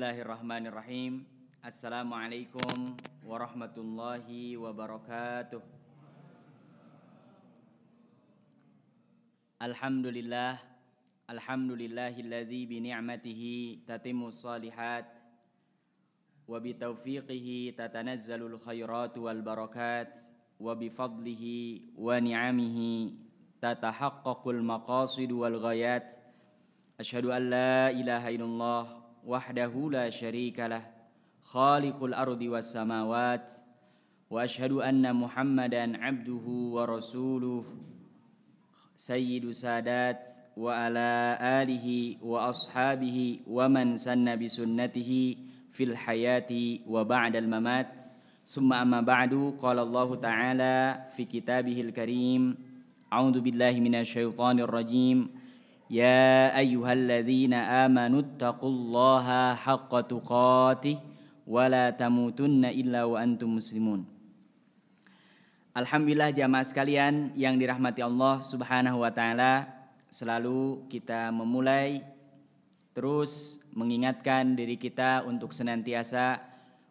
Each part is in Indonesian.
Bismillahirrahmanirrahim. Assalamualaikum warahmatullahi wabarakatuh. Alhamdulillah, alhamdulillahilladzi bi ni'matihi tatimmus shalihat wa bi taufiqihi tatanazzalul khairatu wal barakat wa bi fadlihi wa ni'amihi tatahaqqaqul maqasid wal ghayat. Asyhadu an la ilaha illallah wahdahu la syarikalah khaliqul ardi was samawat wa asyhadu anna Muhammadan abduhu wa rasuluh sayyidu sadat wa ala alihi wa ashabihi wa man sanna bi sunnatihi fil hayati wa ba'dal mamat. Summa amma ba'du, qala Allah ta'ala fi kitabihil karim, a'udzu billahi minasyaitonir rajim. Ya ayyuhalladzina amanu taqullaha haqqa tuqatih wa la tamutunna illa wa antum muslimun. Alhamdulillah jamaah sekalian yang dirahmati Allah Subhanahu wa taala, selalu kita memulai terus mengingatkan diri kita untuk senantiasa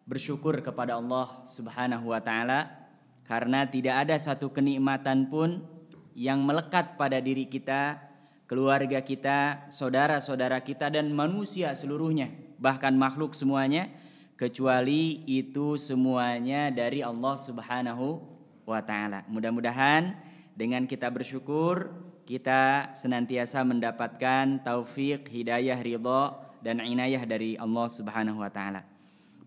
bersyukur kepada Allah Subhanahu wa taala, karena tidak ada satu kenikmatan pun yang melekat pada diri kita, keluarga kita, saudara-saudara kita, dan manusia seluruhnya, bahkan makhluk semuanya, kecuali itu semuanya dari Allah Subhanahu wa ta'ala. Mudah-mudahan dengan kita bersyukur, kita senantiasa mendapatkan taufik, hidayah, ridha, dan inayah dari Allah Subhanahu wa ta'ala.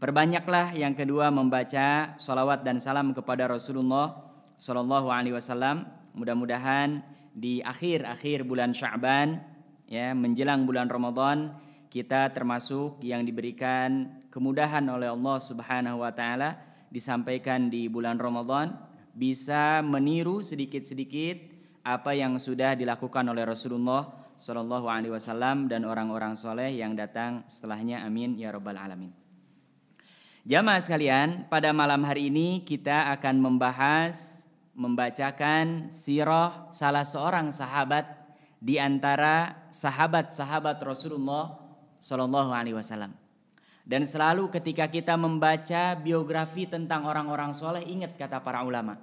Perbanyaklah yang kedua membaca salawat dan salam kepada Rasulullah Sallallahu Alaihi Wasallam. Mudah-mudahan di akhir bulan Sya'ban, ya, menjelang bulan Ramadan, kita termasuk yang diberikan kemudahan oleh Allah Subhanahu wa taala disampaikan di bulan Ramadan, bisa meniru sedikit-sedikit apa yang sudah dilakukan oleh Rasulullah Sallallahu Alaihi Wasallam dan orang-orang soleh yang datang setelahnya. Amin ya rabbal alamin. Jamaah sekalian, pada malam hari ini kita akan membacakan sirah salah seorang sahabat di antara sahabat-sahabat Rasulullah Sallallahu Alaihi Wasallam. Dan selalu ketika kita membaca biografi tentang orang-orang soleh, ingat kata para ulama,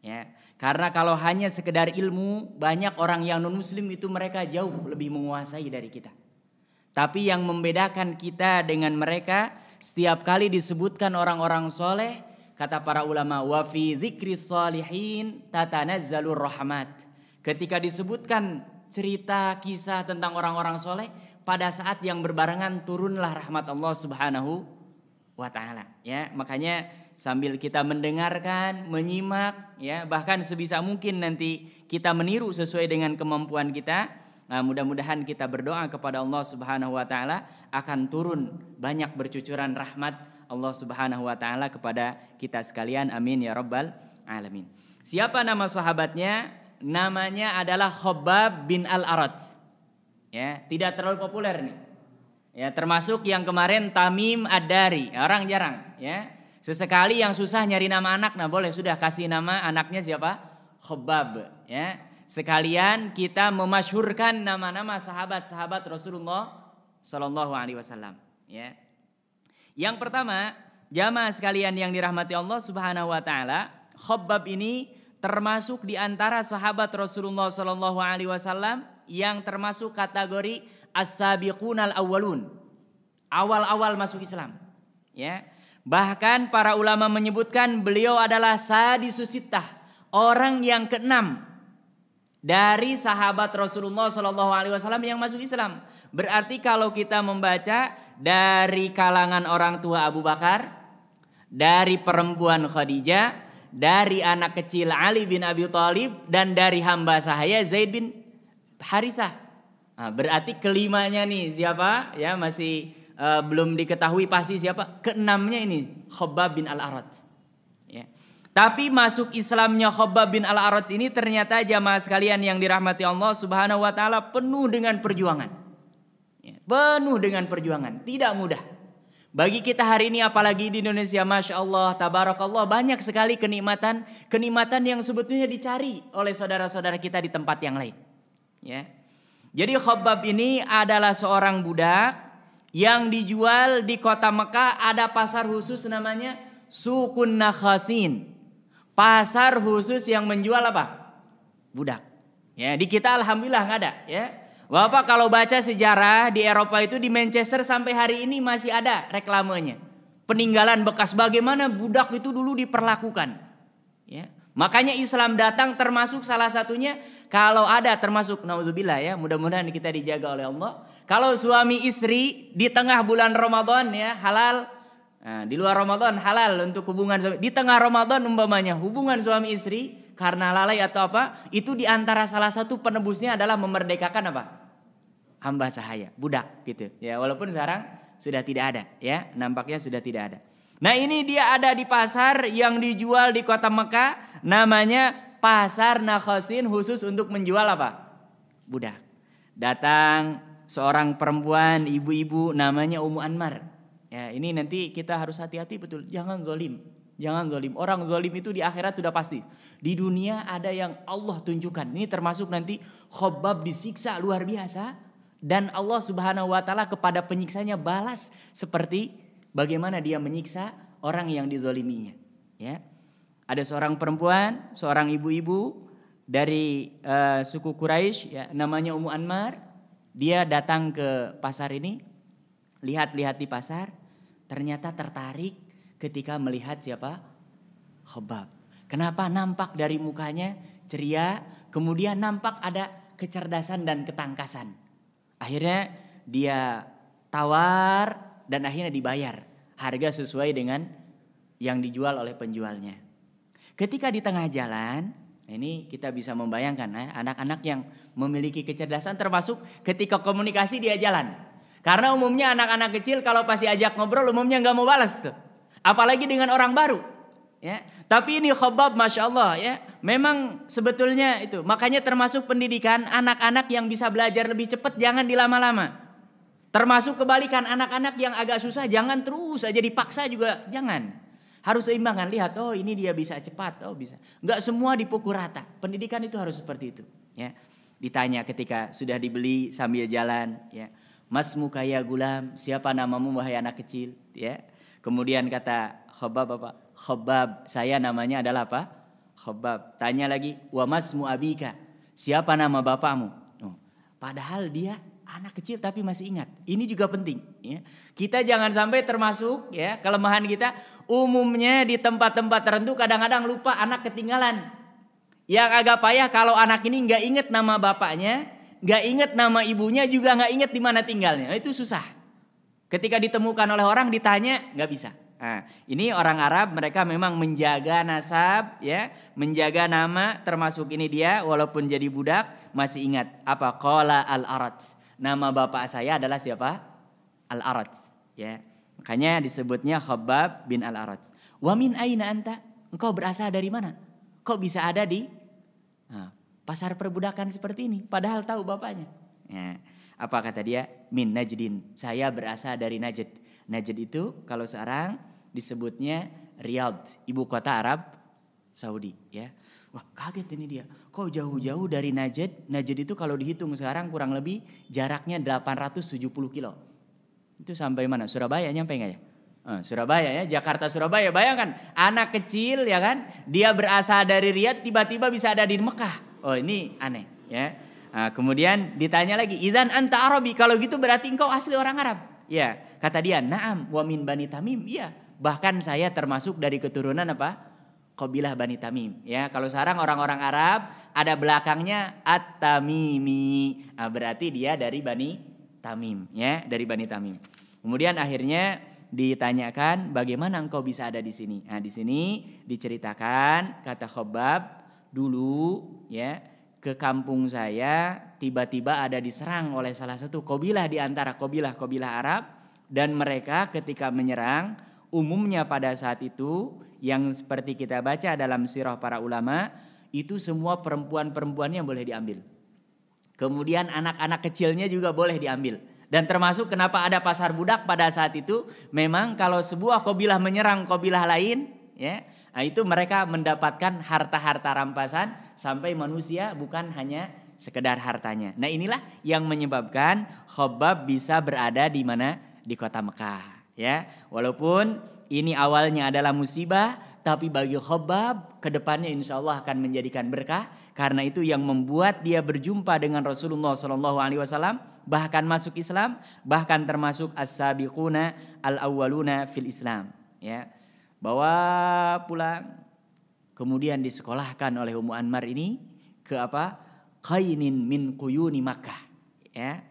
ya, karena kalau hanya sekedar ilmu, banyak orang yang non muslim itu mereka jauh lebih menguasai dari kita. Tapi yang membedakan kita dengan mereka, setiap kali disebutkan orang-orang soleh, kata para ulama, wa fi dzikris shalihin tatanazzalur rahmat. Ketika disebutkan cerita kisah tentang orang-orang soleh, pada saat yang berbarengan turunlah rahmat Allah Subhanahu wa taala. Ya, makanya sambil kita mendengarkan, menyimak, ya, bahkan sebisa mungkin nanti kita meniru sesuai dengan kemampuan kita. Nah, mudah-mudahan kita berdoa kepada Allah Subhanahu wa taala akan turun banyak bercucuran rahmat Allah Subhanahu wa taala kepada kita sekalian. Amin ya rabbal alamin. Siapa nama sahabatnya? Namanya adalah Khabbab bin Al-Arat. Ya, tidak terlalu populer nih. Ya, termasuk yang kemarin Tamim Ad-Dari, orang jarang, ya. Sesekali yang susah nyari nama anak, nah boleh sudah kasih nama anaknya siapa? Khabbab, ya. Sekalian kita memasyhurkan nama-nama sahabat-sahabat Rasulullah Sallallahu Alaihi Wasallam, ya. Yang pertama, jamaah sekalian yang dirahmati Allah Subhanahu wa taala, Khabbab ini termasuk di antara sahabat Rasulullah Sallallahu Alaihi Wasallam yang termasuk kategori as-sabiqunal awwalun, awal-awal masuk Islam, ya. Bahkan para ulama menyebutkan beliau adalah sadisus sittah, orang yang keenam dari sahabat Rasulullah Sallallahu Alaihi Wasallam yang masuk Islam. Berarti kalau kita membaca dari kalangan orang tua Abu Bakar, dari perempuan Khadijah, dari anak kecil Ali bin Abi Thalib, dan dari hamba sahaya Zaid bin Harithah. Nah, berarti kelimanya nih siapa? Ya, masih belum diketahui pasti siapa. Keenamnya ini Khabbab bin Al-Arat. Ya. Tapi masuk Islamnya Khabbab bin Al-Arat ini ternyata jamaah sekalian yang dirahmati Allah Subhanahu wa taala penuh dengan perjuangan. Ya, penuh dengan perjuangan, tidak mudah. Bagi kita hari ini apalagi di Indonesia, Masya Allah, Tabarakallah, banyak sekali kenikmatan yang sebetulnya dicari oleh saudara-saudara kita di tempat yang lain. Ya. Jadi Khabbab ini adalah seorang budak yang dijual di kota Mekah ada pasar khusus namanya Suqun Nakhasin. Pasar khusus yang menjual apa? Budak. Ya, di kita alhamdulillah nggak ada, ya. Bapak kalau baca sejarah di Eropa itu di Manchester sampai hari ini masih ada reklamenya. Peninggalan bekas bagaimana budak itu dulu diperlakukan. Ya. Makanya Islam datang termasuk salah satunya kalau ada termasuk nauzubillah ya, mudah-mudahan kita dijaga oleh Allah. Kalau suami istri di tengah bulan Ramadan ya halal, nah, di luar Ramadan halal untuk hubungan suami. Di tengah Ramadan umpamanya hubungan suami istri karena lalai atau apa, itu di antara salah satu penebusnya adalah memerdekakan apa? Hamba sahaya, budak gitu. Ya, walaupun sekarang sudah tidak ada ya, nampaknya sudah tidak ada. Nah, ini dia ada di pasar yang dijual di kota Mekah namanya Pasar Nakhasin khusus untuk menjual apa? Budak. Datang seorang perempuan, ibu-ibu namanya Ummu Anmar. Ya, ini nanti kita harus hati-hati betul. Jangan zalim. Jangan zalim. Orang zalim itu di akhirat sudah pasti. Di dunia ada yang Allah tunjukkan. Ini termasuk nanti Khabbab disiksa luar biasa. Dan Allah subhanahu wa ta'ala kepada penyiksanya balas seperti bagaimana dia menyiksa orang yang dizaliminya. Ya. Ada seorang perempuan, seorang ibu-ibu dari suku Quraisy ya, namanya Ummu Anmar. Dia datang ke pasar ini, lihat-lihat di pasar, ternyata tertarik ketika melihat siapa? Khabbab. Kenapa? Nampak dari mukanya ceria, kemudian nampak ada kecerdasan dan ketangkasan. Akhirnya dia tawar dan akhirnya dibayar harga sesuai dengan yang dijual oleh penjualnya. Ketika di tengah jalan, ini kita bisa membayangkan anak-anak yang memiliki kecerdasan termasuk ketika komunikasi dia jalan. Karena umumnya anak-anak kecil kalau pasti ajak ngobrol umumnya nggak mau balas tuh. Apalagi dengan orang baru. Ya. Tapi ini Khabbab Masya Allah ya. Memang sebetulnya itu. Makanya termasuk pendidikan anak-anak yang bisa belajar lebih cepat jangan dilama-lama. Termasuk kebalikan anak-anak yang agak susah jangan terus aja dipaksa juga jangan. Harus seimbangan, lihat, oh ini dia bisa cepat, oh bisa. Enggak semua dipukul rata, pendidikan itu harus seperti itu. Ya. Ditanya ketika sudah dibeli sambil jalan, ya. Mas mukaya gulam, siapa namamu wahai anak kecil? Ya. Kemudian kata Khabbab apa? Khabbab, saya namanya adalah apa? Khabbab. Tanya lagi, wa masmu abika, siapa nama bapakmu? Oh, padahal dia anak kecil tapi masih ingat. Ini juga penting. Ya. Kita jangan sampai termasuk ya kelemahan kita. Umumnya di tempat-tempat tertentu kadang-kadang lupa anak ketinggalan. Yang agak payah kalau anak ini nggak inget nama bapaknya, nggak inget nama ibunya, juga nggak inget di mana tinggalnya. Itu susah. Ketika ditemukan oleh orang ditanya nggak bisa. Nah, ini orang Arab mereka memang menjaga nasab, ya, menjaga nama. Termasuk ini dia walaupun jadi budak masih ingat apa? Qala al-Arat. Nama bapak saya adalah siapa? Al-Arat. Ya. Makanya disebutnya Khabbab bin Al-Arat. Wa min aina anta? Engkau berasal dari mana? Kok bisa ada di pasar perbudakan seperti ini? Padahal tahu bapaknya. Ya. Apa kata dia? Min Najdin. Saya berasal dari Najd. Najd itu kalau sekarang disebutnya Riyadh, ibu kota Arab Saudi. Ya. Wah kaget ini dia. Kok jauh-jauh dari Najd? Najd itu kalau dihitung sekarang kurang lebih jaraknya 870 kilo. Itu sampai mana? Surabaya nyampe nggak ya? Surabaya ya, Jakarta Surabaya. Bayangkan anak kecil ya kan, dia berasal dari Riyadh tiba-tiba bisa ada di Mekah. Oh ini aneh ya. Nah, kemudian ditanya lagi, idzan anta Arabi, kalau gitu berarti engkau asli orang Arab. Ya, kata dia, na'am wa min Bani Tamim. Iya, bahkan saya termasuk dari keturunan apa? Qabilah Bani Tamim. Ya, kalau sekarang orang-orang Arab ada belakangnya At-Tamimi. Nah, berarti dia dari Bani Tamim, ya, dari Bani Tamim. Kemudian akhirnya ditanyakan bagaimana engkau bisa ada di sini. Nah, di sini diceritakan kata Khabbab dulu ya ke kampung saya tiba-tiba ada diserang oleh salah satu kabilah di antara kabilah-kabilah Arab dan mereka ketika menyerang umumnya pada saat itu yang seperti kita baca dalam sirah para ulama itu semua perempuan-perempuannya boleh diambil. Kemudian anak-anak kecilnya juga boleh diambil. Dan termasuk kenapa ada pasar budak pada saat itu. Memang kalau sebuah kabilah menyerang kabilah lain. Ya, nah itu mereka mendapatkan harta-harta rampasan. Sampai manusia bukan hanya sekedar hartanya. Nah inilah yang menyebabkan Khabbab bisa berada di mana? di kota Mekah, ya. Walaupun ini awalnya adalah musibah, tapi bagi Khabbab kedepannya insya Allah akan menjadikan berkah. Karena itu yang membuat dia berjumpa dengan Rasulullah SAW, bahkan masuk Islam, bahkan termasuk as-sabiquna al-awwaluna fil Islam. Ya, bawa pulang, kemudian disekolahkan oleh Ummu Anmar ini ke apa? Qainin min quyuni Makkah. Ya,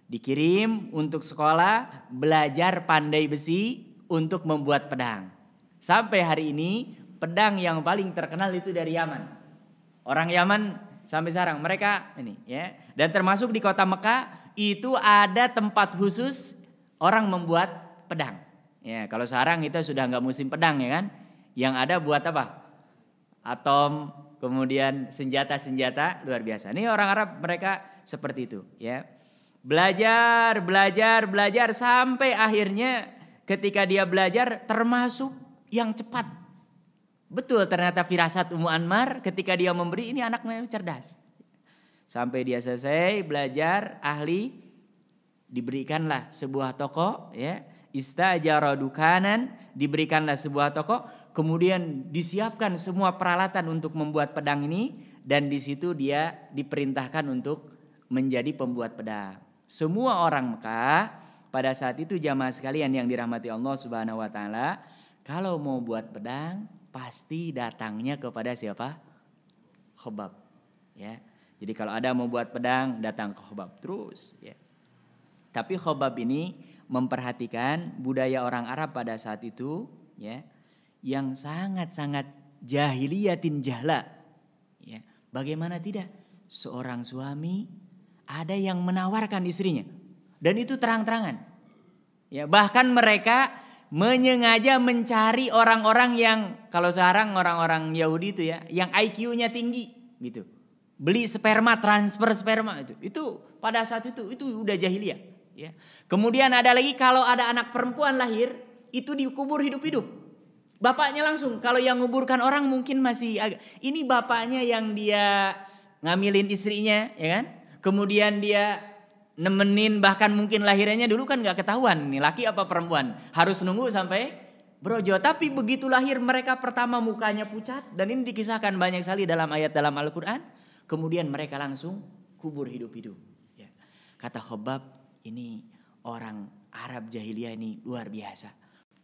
dikirim untuk sekolah, belajar pandai besi untuk membuat pedang. Sampai hari ini pedang yang paling terkenal itu dari Yaman. Orang Yaman sampai sekarang mereka ini, ya. Dan termasuk di kota Mekah itu ada tempat khusus orang membuat pedang. Ya, kalau sekarang kita sudah nggak musim pedang, ya kan? Yang ada buat apa? Atom, kemudian senjata-senjata luar biasa. Ini orang Arab mereka seperti itu, ya. Belajar sampai akhirnya ketika dia belajar termasuk yang cepat. Betul, ternyata firasat Ummu Anmar ketika dia memberi, ini anaknya cerdas. Sampai dia selesai belajar, ahli, diberikanlah sebuah toko, ya. Istajara dukanan, diberikanlah sebuah toko, kemudian disiapkan semua peralatan untuk membuat pedang ini, dan di situ dia diperintahkan untuk menjadi pembuat pedang. Semua orang Mekah pada saat itu, jamaah sekalian yang dirahmati Allah Subhanahu wa taala, kalau mau buat pedang pasti datangnya kepada siapa? Khabbab, ya. Jadi kalau ada mau buat pedang datang ke Khabbab terus, ya. Tapi Khabbab ini memperhatikan budaya orang Arab pada saat itu, ya, yang sangat-sangat jahiliyatin jahla, ya. Bagaimana tidak? Seorang suami ada yang menawarkan istrinya, dan itu terang-terangan, ya. Bahkan mereka menyengaja mencari orang-orang yang, kalau sekarang orang-orang Yahudi itu, ya, yang IQ-nya tinggi gitu. Beli sperma, transfer sperma itu pada saat itu udah jahiliyah, ya. Kemudian ada lagi kalau ada anak perempuan lahir itu dikubur hidup-hidup. Bapaknya langsung, kalau yang nguburkan orang mungkin masih agak, ini bapaknya yang dia ngamilin istrinya, ya kan? Kemudian dia nemenin, bahkan mungkin lahirannya dulu kan gak ketahuan nih laki apa perempuan, harus nunggu sampai brojo. Tapi begitu lahir mereka pertama mukanya pucat, dan ini dikisahkan banyak sekali dalam ayat dalam Al-Quran. Kemudian mereka langsung kubur hidup-hidup, ya. Kata Khabbab, ini orang Arab jahiliyah ini luar biasa.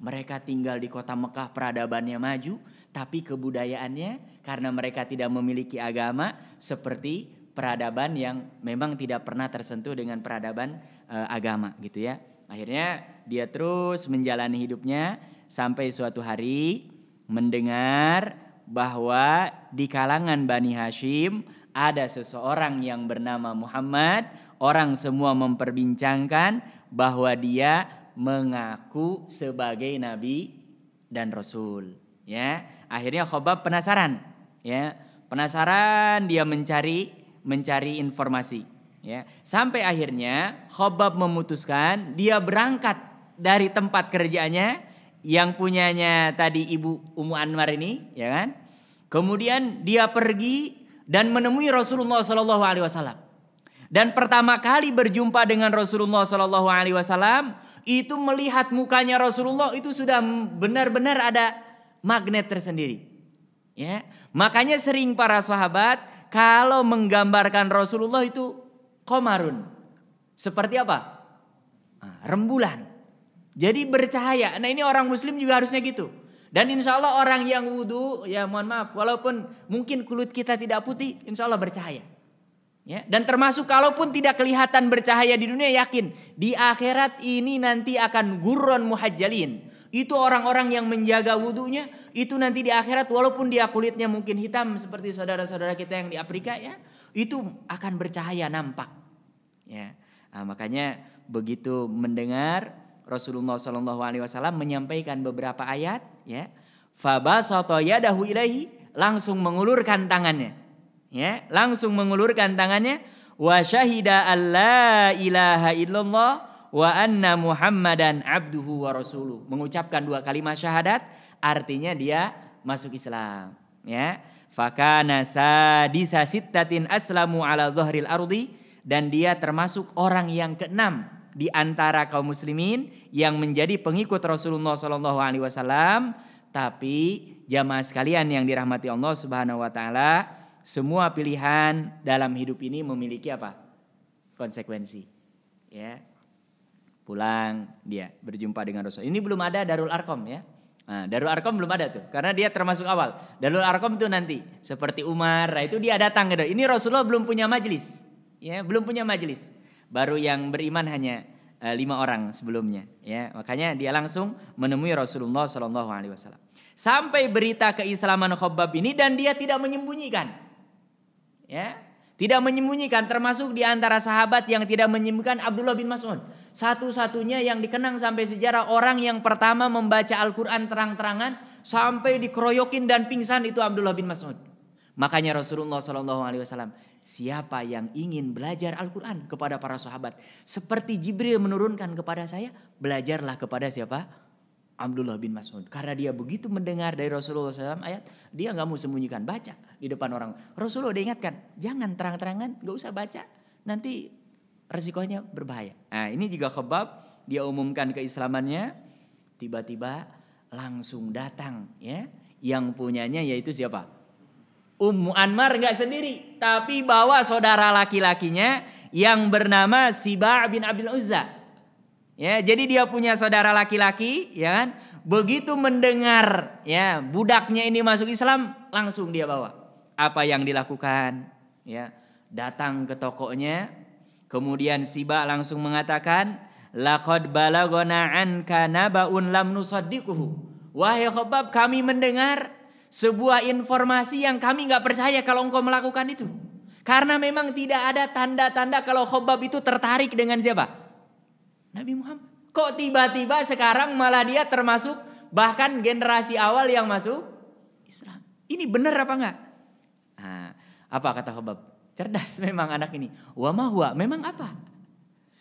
Mereka tinggal di kota Mekah, peradabannya maju, tapi kebudayaannya karena mereka tidak memiliki agama seperti peradaban yang memang tidak pernah tersentuh dengan peradaban agama, gitu, ya. Akhirnya dia terus menjalani hidupnya sampai suatu hari mendengar bahwa di kalangan Bani Hashim ada seseorang yang bernama Muhammad. Orang semua memperbincangkan bahwa dia mengaku sebagai nabi dan rasul, ya. Akhirnya Khabbab penasaran, ya. Penasaran, dia mencari informasi, ya. Sampai akhirnya Khabbab memutuskan dia berangkat dari tempat kerjanya yang punyanya tadi ibu Ummu Anmar ini, ya kan? Kemudian dia pergi dan menemui Rasulullah SAW. Dan pertama kali berjumpa dengan Rasulullah SAW itu melihat mukanya Rasulullah itu sudah benar-benar ada magnet tersendiri, ya. Makanya sering para sahabat kalau menggambarkan Rasulullah itu qamarun. Seperti apa? Rembulan. Jadi bercahaya. Nah, ini orang muslim juga harusnya gitu. Dan insya Allah orang yang wudu, ya mohon maaf, walaupun mungkin kulit kita tidak putih, insya Allah bercahaya, ya. Dan termasuk kalaupun tidak kelihatan bercahaya di dunia, yakin di akhirat ini nanti akan gurron muhajjalin. Itu orang-orang yang menjaga wudunya, itu nanti di akhirat walaupun dia kulitnya mungkin hitam seperti saudara-saudara kita yang di Afrika, ya, itu akan bercahaya nampak, ya. Nah, makanya begitu mendengar Rasulullah SAW menyampaikan beberapa ayat, ya, fabasata yadahu ilaihi, langsung mengulurkan tangannya, ya, langsung mengulurkan tangannya, wa syahida alla ilaha illallah wa anna Muhammadan abduhu wa rasuluh, mengucapkan 2 kalimat syahadat, artinya dia masuk Islam, ya. Fakana sadisa sittatin aslamu ala dhahril ardi, dan dia termasuk orang yang ke-6 di antara kaum muslimin yang menjadi pengikut Rasulullah SAW. Tapi jamaah sekalian yang dirahmati Allah Subhanahu wa taala, semua pilihan dalam hidup ini memiliki apa? Konsekuensi. Ya. Pulang dia berjumpa dengan Rasul. Ini belum ada Darul Arqam ya. Nah, Darul Arqam belum ada tuh, karena dia termasuk awal. Darul Arqam itu nanti seperti Umar, itu dia datang gitu. Ini Rasulullah belum punya majelis. Ya, belum punya majelis. Baru yang beriman hanya 5 orang sebelumnya, ya. Makanya dia langsung menemui Rasulullah SAW. Sampai berita keislaman Khabbab ini dan dia tidak menyembunyikan, ya, tidak menyembunyikan. Termasuk di antara sahabat yang tidak menyembunyikan Abdullah bin Mas'ud, satu-satunya yang dikenang sampai sejarah orang yang pertama membaca Al-Quran terang-terangan sampai dikeroyokin dan pingsan itu Abdullah bin Mas'ud. Makanya Rasulullah SAW, siapa yang ingin belajar Al-Quran kepada para sahabat seperti Jibril menurunkan kepada saya, belajarlah kepada siapa? Abdullah bin Mas'ud. Karena dia begitu mendengar dari Rasulullah SAW ayat, dia gak mau sembunyikan, baca di depan orang. Rasulullah udah ingatkan, jangan terang-terangan, gak usah baca, nanti resikonya berbahaya. Nah, ini juga Khabbab, dia umumkan keislamannya, tiba-tiba langsung datang, ya, yang punyanya yaitu siapa? Ummu Anmar gak sendiri, tapi bawa saudara laki-lakinya yang bernama Siba' bin Abdul Uzza. Ya, jadi dia punya saudara laki-laki, ya kan? Begitu mendengar ya budaknya ini masuk Islam, langsung dia bawa. Apa yang dilakukan? Ya, datang ke tokonya, kemudian Siba langsung mengatakan, laqad balagona anka nabaun lam nusaddiquhu. Wahai Khabbab, kami mendengar sebuah informasi yang kami nggak percaya kalau engkau melakukan itu. Karena memang tidak ada tanda-tanda kalau Khabbab itu tertarik dengan siapa? Nabi Muhammad. Kok tiba-tiba sekarang malah dia termasuk bahkan generasi awal yang masuk Islam. Ini benar apa enggak? Nah, apa kata Khabbab? Cerdas memang anak ini. Wa ma huwa, memang apa?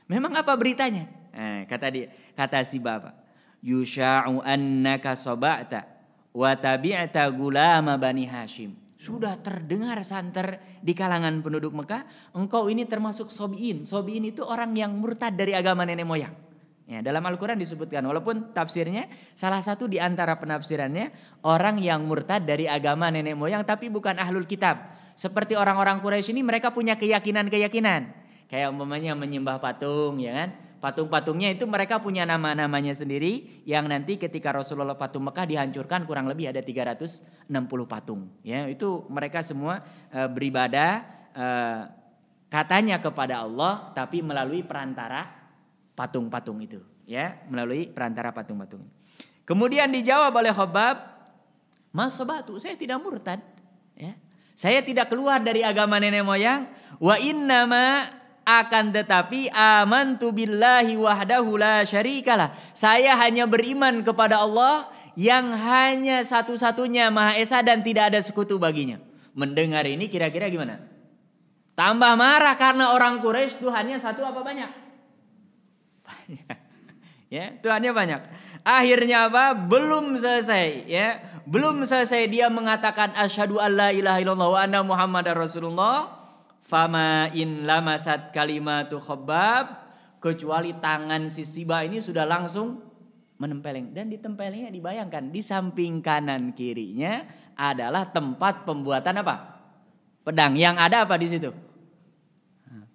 Memang apa beritanya? Nah, kata si bapak. Yusha'u annaka saba'ta wa tabi'ta gulama Bani Hashim. Sudah terdengar santer di kalangan penduduk Mekah, engkau ini termasuk sobiin. Sobiin itu orang yang murtad dari agama nenek moyang. Ya, dalam Al-Quran disebutkan, walaupun tafsirnya salah satu di antara penafsirannya orang yang murtad dari agama nenek moyang tapi bukan ahlul kitab. Seperti orang-orang Quraisy ini mereka punya keyakinan-keyakinan. Kayak umpamanya menyembah patung, ya kan? Patung-patungnya itu mereka punya nama-namanya sendiri yang nanti ketika Rasulullah patung Mekah dihancurkan kurang lebih ada 360 patung. Ya, itu mereka semua beribadah katanya kepada Allah tapi melalui perantara patung-patung itu. Ya, melalui perantara patung-patung. Kemudian dijawab oleh Khabbab, "Mas sabatu, saya tidak murtad. Ya. Saya tidak keluar dari agama nenek moyang. Wa innama akan tetapi amantu billahi wahdahu la syarikalah. Saya hanya beriman kepada Allah yang hanya satu-satunya Maha Esa dan tidak ada sekutu baginya." Mendengar ini kira-kira gimana? Tambah marah karena orang Quraisy Tuhannya satu apa banyak? Banyak. Ya, Tuhannya banyak. Akhirnya apa? Belum selesai, ya. Belum selesai dia mengatakan asyhadu alla ilaha illallah wa anna muhammadar rasulullah. Fama in lamasat kalimatu Khabbab, kecuali tangan si Siba ini sudah langsung menempeleng. Dan ditempelengnya dibayangkan di samping kanan kirinya adalah tempat pembuatan apa? Pedang. Yang ada apa di situ?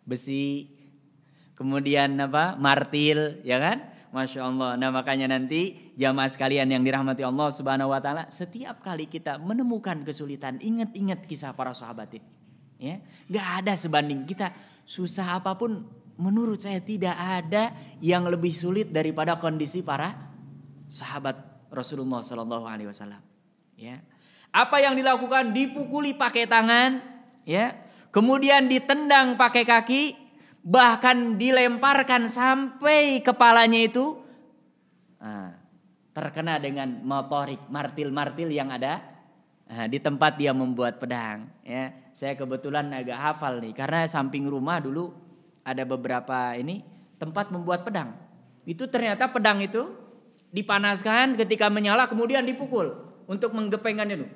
Besi, kemudian apa? Martil, ya kan? Masya Allah. Nah, makanya nanti jamaah sekalian yang dirahmati Allah Subhanahu Wa Taala, setiap kali kita menemukan kesulitan, ingat-ingat kisah para sahabat ini. Ya, nggak ada sebanding kita susah apapun. Menurut saya tidak ada yang lebih sulit daripada kondisi para sahabat Rasulullah Sallallahu Alaihi Wasallam. Ya, apa yang dilakukan? Dipukuli pakai tangan, ya, kemudian ditendang pakai kaki, bahkan dilemparkan sampai kepalanya itu terkena dengan motorik martil-martil yang ada di tempat dia membuat pedang. Ya, saya kebetulan agak hafal nih karena samping rumah dulu ada beberapa ini tempat membuat pedang. Itu ternyata pedang itu dipanaskan, ketika menyala kemudian dipukul untuk menggepengkannya itu.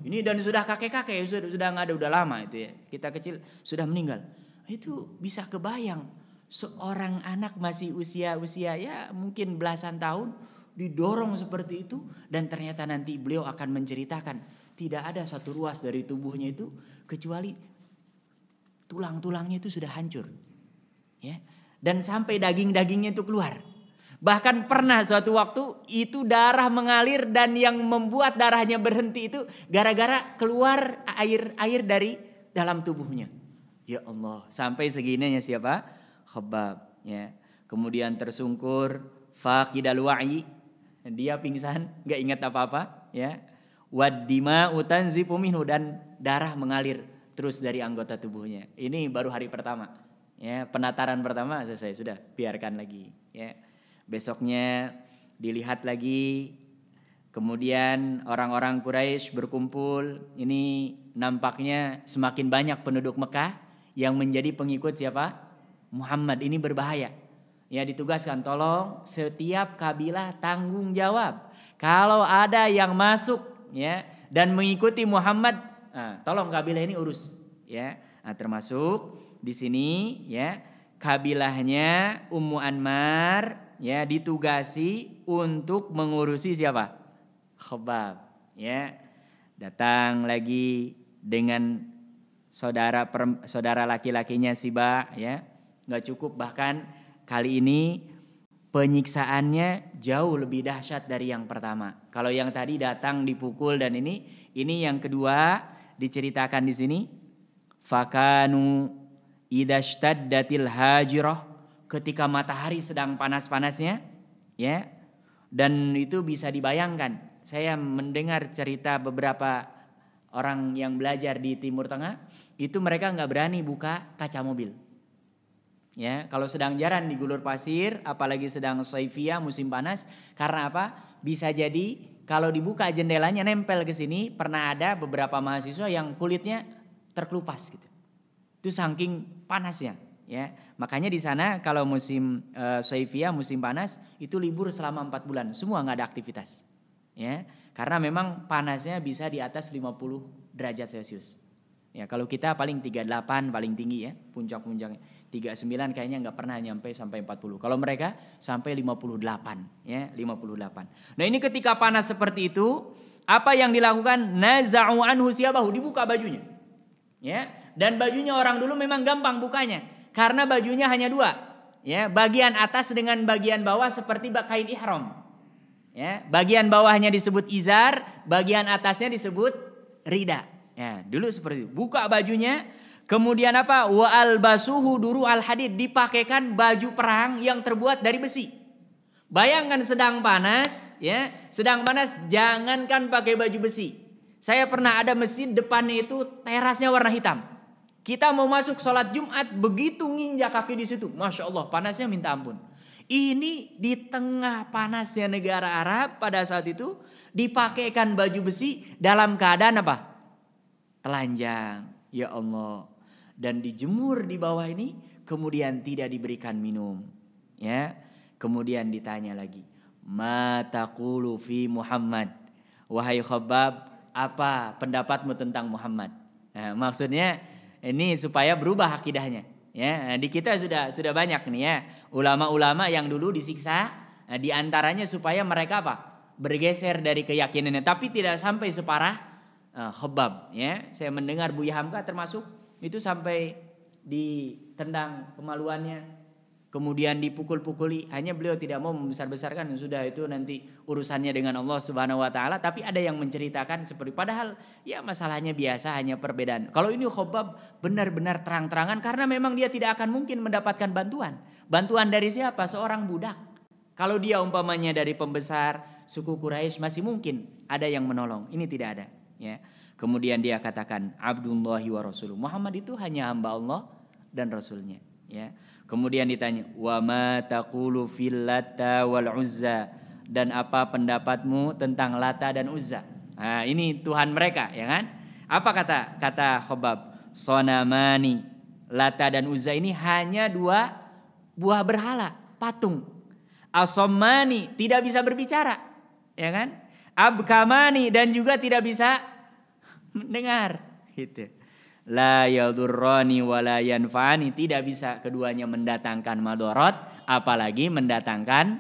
Ini dan sudah kakek-kakek sudah nggak ada, udah lama itu ya. Kita kecil sudah meninggal. Itu bisa kebayang Seorang anak masih usia ya mungkin belasan tahun didorong seperti itu, dan ternyata nanti beliau akan menceritakan tidak ada satu ruas dari tubuhnya itu kecuali tulang-tulangnya itu sudah hancur. Ya. Dan sampai daging-dagingnya itu keluar. Bahkan pernah suatu waktu itu darah mengalir, dan yang membuat darahnya berhenti itu gara-gara keluar air dari dalam tubuhnya. Ya Allah, sampai segininya siapa? Khabbab, ya. Kemudian tersungkur, faqidal wa'i, dia pingsan, nggak ingat apa-apa, ya. Waddima utanzifu minhu, dan darah mengalir terus dari anggota tubuhnya. Ini baru hari pertama, ya. Penataran pertama selesai, sudah biarkan lagi, ya. Besoknya dilihat lagi. Kemudian orang-orang Quraisy berkumpul. Ini nampaknya semakin banyak penduduk Mekah yang menjadi pengikut siapa? Muhammad. Ini berbahaya. Ya, ditugaskan tolong setiap kabilah tanggung jawab. Kalau ada yang masuk, ya, dan mengikuti Muhammad, tolong kabilah ini urus, ya. Termasuk di sini, ya, kabilahnya Ummu Anmar, ya, ditugasi untuk mengurusi siapa? Khabbab, ya. Datang lagi dengan saudara laki-lakinya Siba, ya. Nggak cukup, bahkan kali ini penyiksaannya jauh lebih dahsyat dari yang pertama. Kalau yang tadi datang dipukul dan ini yang kedua diceritakan di sini. Fakanu idashtaddatil hajirah, ketika matahari sedang panas-panasnya, ya. Dan itu bisa dibayangkan. Saya mendengar cerita beberapa orang yang belajar di Timur Tengah, itu mereka nggak berani buka kaca mobil. Ya, kalau sedang jalan di gulur pasir, apalagi sedang saifiyah musim panas, karena apa? Bisa jadi kalau dibuka jendelanya nempel ke sini, pernah ada beberapa mahasiswa yang kulitnya terkelupas gitu. Itu saking panasnya, ya. Makanya di sana kalau musim saifiyah musim panas itu libur selama 4 bulan, semua nggak ada aktivitas. Ya, karena memang panasnya bisa di atas 50 derajat Celcius. Ya, kalau kita paling 38 paling tinggi, ya, puncak-puncaknya. 39 kayaknya nggak pernah nyampe sampai 40. Kalau mereka sampai 58, ya, 58. Nah, ini ketika panas seperti itu, apa yang dilakukan? Naza'u anhu siyabahu, dibuka bajunya. Ya, dan bajunya orang dulu memang gampang bukanya karena bajunya hanya 2. Ya, bagian atas dengan bagian bawah seperti kain ihram. Ya, bagian bawahnya disebut izar, bagian atasnya disebut rida. Ya, dulu seperti itu. Buka bajunya. Kemudian apa? Wa albasuhu duru al hadid, dipakaikan baju perang yang terbuat dari besi. Bayangkan sedang panas, ya, sedang panas, jangankan pakai baju besi. Saya pernah ada masjid depannya itu terasnya warna hitam. Kita mau masuk sholat Jumat, begitu nginjak kaki di situ, masya Allah panasnya minta ampun. Ini di tengah panasnya negara Arab pada saat itu dipakaikan baju besi dalam keadaan apa? Telanjang, ya Allah. Dan dijemur di bawah ini, kemudian tidak diberikan minum, ya. Kemudian ditanya lagi, ma taqulu fi Muhammad, wahai Khabbab, apa pendapatmu tentang Muhammad? Nah, maksudnya ini supaya berubah akidahnya, ya. Di kita sudah banyak nih, ya, ulama-ulama yang dulu disiksa, di antaranya supaya mereka apa? Bergeser dari keyakinannya, tapi tidak sampai separah Khabbab, ya. Saya mendengar Buya Hamka termasuk itu sampai ditendang kemaluannya, kemudian dipukul-pukuli. Hanya beliau tidak mau membesar-besarkan, sudah itu nanti urusannya dengan Allah Subhanahu wa taala. Tapi ada yang menceritakan seperti, padahal ya masalahnya biasa, hanya perbedaan. Kalau ini Khabbab benar-benar terang-terangan karena memang dia tidak akan mungkin mendapatkan bantuan. Bantuan dari siapa? Seorang budak. Kalau dia umpamanya dari pembesar suku Quraisy masih mungkin ada yang menolong. Ini tidak ada, ya. Kemudian dia katakan Abdullahi wa Rasuluh, Muhammad itu hanya hamba Allah dan Rasulnya, ya. Kemudian ditanya, wa ma taqulu fil Lata wal Uzza, dan apa pendapatmu tentang Lata dan Uzza? Nah, ini Tuhan mereka, ya kan? Apa kata Khabbab? Sonamani, Lata dan Uzza ini hanya 2 buah berhala, patung. Asommani, tidak bisa berbicara, ya kan? Abkamani, dan juga tidak bisa mendengar, gitu. La yadurrani wa la yanfa'ani, tidak bisa keduanya mendatangkan madarat apalagi mendatangkan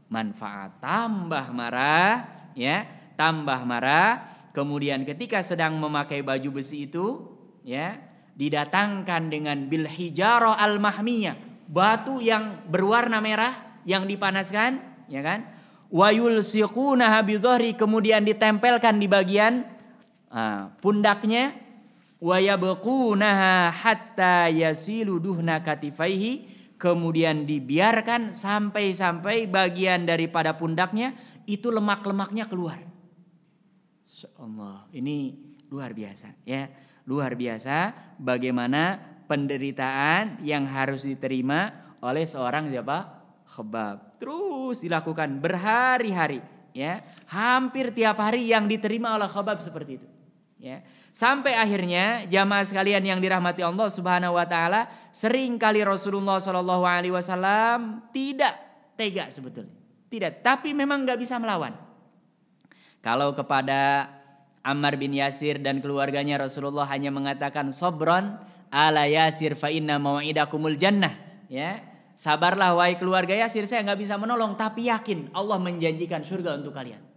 manfaat. Tambah marah, ya, tambah marah. Kemudian ketika sedang memakai baju besi itu, ya, didatangkan dengan bil hijarah al mahmiyah, batu yang berwarna merah yang dipanaskan, ya kan? Wa yulsiqunaha bi dhahri, kemudian ditempelkan di bagian pundaknya. Wa yabqunaha hatta yasilu duhna katifaihi, kemudian dibiarkan sampai bagian daripada pundaknya itu lemak-lemaknya keluar. Allah, ini luar biasa, ya. Luar biasa bagaimana penderitaan yang harus diterima oleh seorang siapa? Khabbab. Terus dilakukan berhari-hari, ya. Hampir tiap hari yang diterima oleh Khabbab seperti itu, ya. Sampai akhirnya jamaah sekalian yang dirahmati Allah Subhanahu wa taala, sering kali Rasulullah Shallallahu alaihi wasallam tidak tega sebetulnya. Tidak, tapi memang enggak bisa melawan. Kalau kepada Ammar bin Yasir dan keluarganya Rasulullah hanya mengatakan sabron ala Yasir fa inna mau'idakumul jannah, ya. Sabarlah wahai keluarga Yasir, saya enggak bisa menolong tapi yakin Allah menjanjikan surga untuk kalian.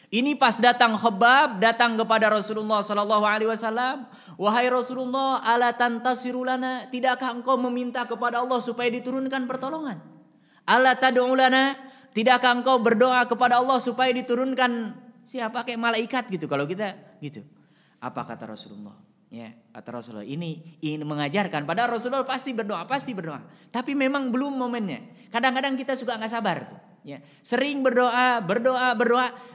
Ini pas datang Khabbab datang kepada Rasulullah sallallahu alaihi wasallam, wahai Rasulullah, ala tantasiru lana, tidakkah engkau meminta kepada Allah supaya diturunkan pertolongan? Ala tad'u lana, tidakkah engkau berdoa kepada Allah supaya diturunkan siapa kayak malaikat gitu kalau kita gitu. Apa kata Rasulullah? Ya, kata Rasulullah ini ingin mengajarkan, padahal Rasulullah pasti berdoa. Tapi memang belum momennya. Kadang-kadang kita suka nggak sabar tuh. Ya, sering berdoa,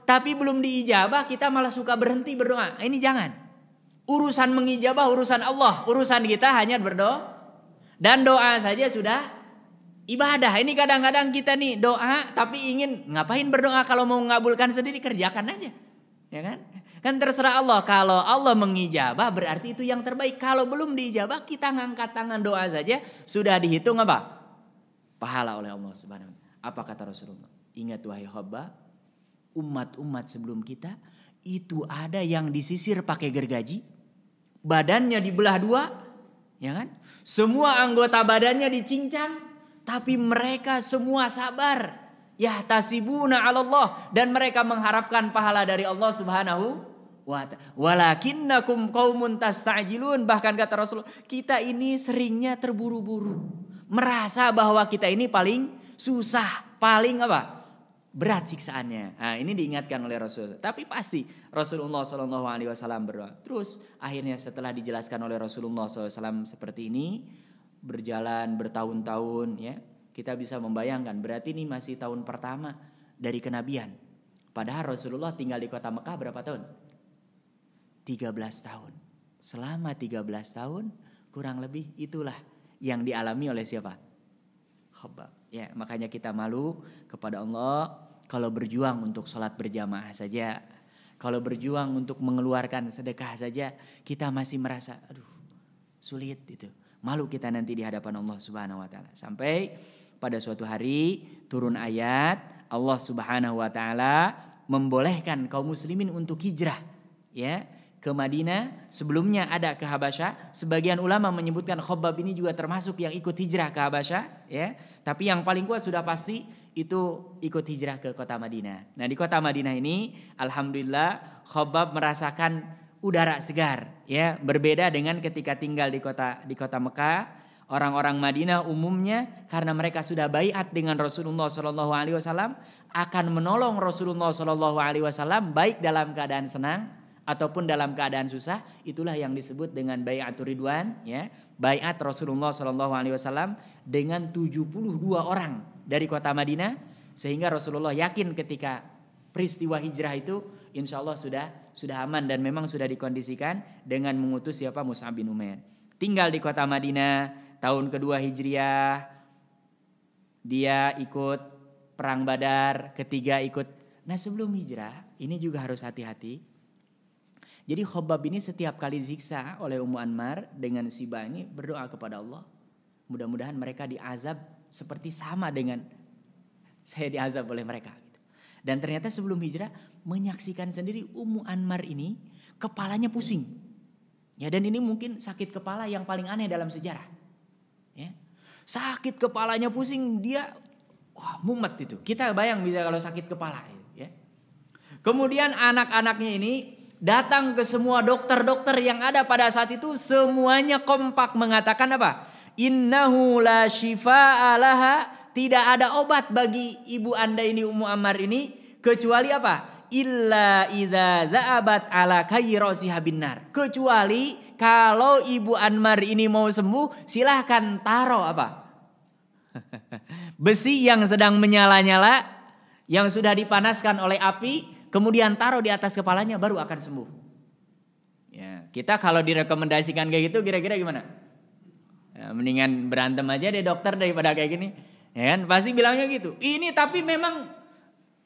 tapi belum diijabah kita malah suka berhenti berdoa. Ini jangan. Urusan mengijabah urusan Allah, urusan kita hanya berdoa dan doa saja sudah ibadah. Ini kadang-kadang kita nih doa tapi ingin ngapain berdoa, kalau mau mengabulkan sendiri kerjakan aja. Ya kan? Kan terserah Allah. Kalau Allah mengijabah berarti itu yang terbaik. Kalau belum diijabah kita ngangkat tangan doa saja sudah dihitung apa? Pahala oleh Allah Subhanahu wa taala. Apa kata Rasulullah? Ingat wahai Khabbab, umat-umat sebelum kita itu ada yang disisir pakai gergaji, badannya dibelah dua, ya kan? Semua anggota badannya dicincang, tapi mereka semua sabar. Yahtasibuna 'ala Allah, dan mereka mengharapkan pahala dari Allah Subhanahu wa ta'ala. Walakinnakum qaumun tasta'jilun, bahkan kata Rasulullah, kita ini seringnya terburu-buru, merasa bahwa kita ini paling susah, paling apa? Berat siksaannya. Nah, ini diingatkan oleh Rasul. Tapi pasti Rasulullah Shallallahu alaihi wasallam berdoa. Terus akhirnya setelah dijelaskan oleh Rasulullah SAW seperti ini, berjalan bertahun-tahun, ya. Kita bisa membayangkan berarti ini masih tahun pertama dari kenabian. Padahal Rasulullah tinggal di kota Mekah berapa tahun? 13 tahun. Selama 13 tahun kurang lebih itulah yang dialami oleh siapa? Khabbab. Ya, makanya kita malu kepada Allah kalau berjuang untuk sholat berjamaah saja, kalau berjuang untuk mengeluarkan sedekah saja kita masih merasa aduh sulit itu. Malu kita nanti di hadapan Allah Subhanahu wa taala. Sampai pada suatu hari turun ayat Allah Subhanahu wa taala membolehkan kaum muslimin untuk hijrah, ya, ke Madinah. Sebelumnya ada ke Habasyah. Sebagian ulama menyebutkan Khabbab ini juga termasuk yang ikut hijrah ke Habasyah, ya. Tapi yang paling kuat sudah pasti itu ikut hijrah ke kota Madinah. Nah, di kota Madinah ini alhamdulillah Khabbab merasakan udara segar, ya. Berbeda dengan ketika tinggal di kota Mekah. Orang-orang Madinah umumnya karena mereka sudah baiat dengan Rasulullah Shallallahu alaihi wasallam akan menolong Rasulullah Shallallahu alaihi wasallam baik dalam keadaan senang ataupun dalam keadaan susah. Itulah yang disebut dengan bai'atur ridwan, ya. Baiat Rasulullah Shallallahu alaihi wasallam dengan 72 orang dari kota Madinah, sehingga Rasulullah yakin ketika peristiwa hijrah itu insya Allah sudah aman dan memang sudah dikondisikan dengan mengutus siapa? Mus'ab bin Umair. Tinggal di kota Madinah tahun kedua Hijriah, dia ikut perang Badar, ketiga ikut. Nah, sebelum hijrah ini juga harus hati-hati. Jadi Khabbab ini setiap kali disiksa oleh Ummu Anmar dengan Siba ini berdoa kepada Allah, mudah-mudahan mereka diazab seperti sama dengan saya diazab oleh mereka. Dan ternyata sebelum hijrah menyaksikan sendiri Ummu Anmar ini kepalanya pusing. Ya, dan ini mungkin sakit kepala yang paling aneh dalam sejarah. Ya. Sakit kepalanya pusing, dia mumet itu. Kita bayang bisa kalau sakit kepala. Ya. Kemudian anak-anaknya ini datang ke semua dokter-dokter yang ada pada saat itu. Semuanya kompak mengatakan apa? Innahu la shifaa'a laha. Tidak ada obat bagi ibu anda ini, Ummu Ammar ini. Kecuali apa? Illa idza dza'abat ala kayrasiha binnar. Kecuali kalau Ibu Ammar ini mau sembuh, silahkan taruh apa? Besi yang sedang menyala-nyala, yang sudah dipanaskan oleh api, kemudian taruh di atas kepalanya, baru akan sembuh. Ya, kita kalau direkomendasikan kayak gitu, kira-kira gimana? Ya, mendingan berantem aja deh dokter daripada kayak gini. Ya kan? Pasti bilangnya gitu. Ini tapi memang